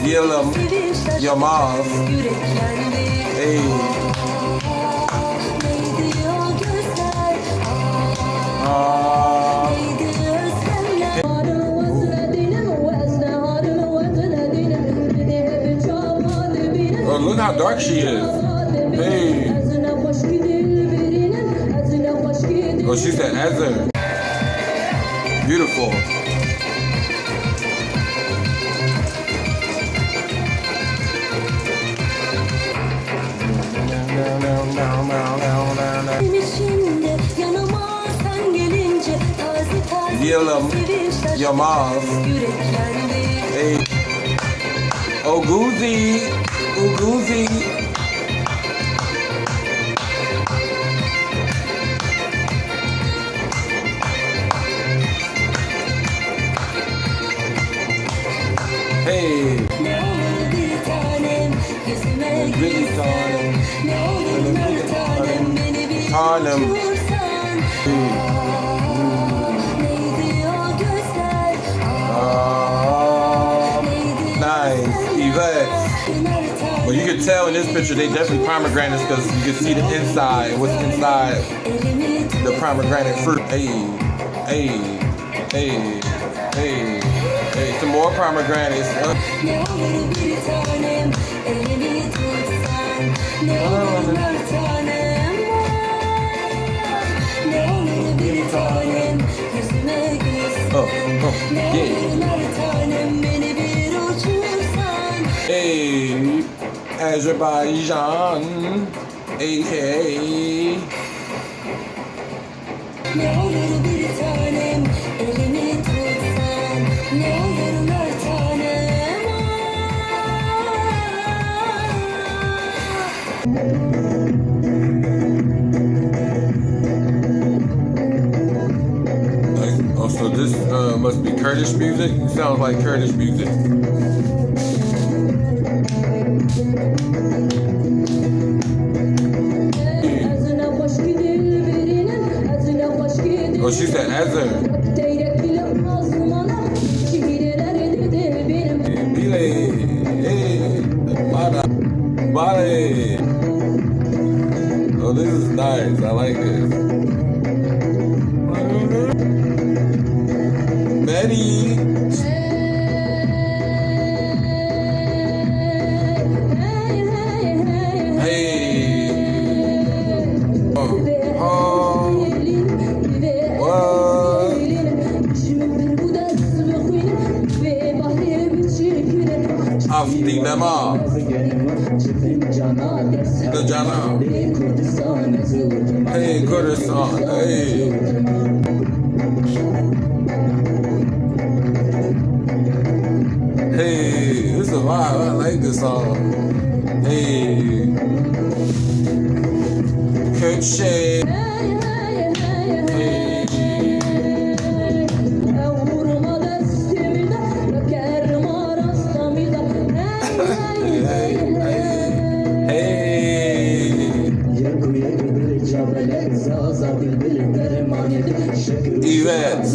Yılım, Yamaz. Hey. Oh, look how dark she is. Hey. Oh, she said Azer. Beautiful. Yılım, Yamaz. Hey. Oguzi, Oguzi. Hey. Really tanem. Tanem. Nice. Yvette. Well, you can tell in this picture they definitely pomegranates because you can see the inside and what's inside the pomegranate fruit. Hey, hey, hey, hey, hey. Some more pomegranates. Yeah. Hey, Azerbaijani, aka. Ne olur bir tanem, elimi tutsan, ne olurlar tanem. Oh, so this must be Kurdish music? It sounds like Kurdish music. Oh, she said Azer. Bale. Oh, this is nice. I like this. Betty. Dinlema. The Jana. Hey, Kurdistan. Hey. Hey, this is a vibe. I like this song. Hey. Kürtçe. Yvette.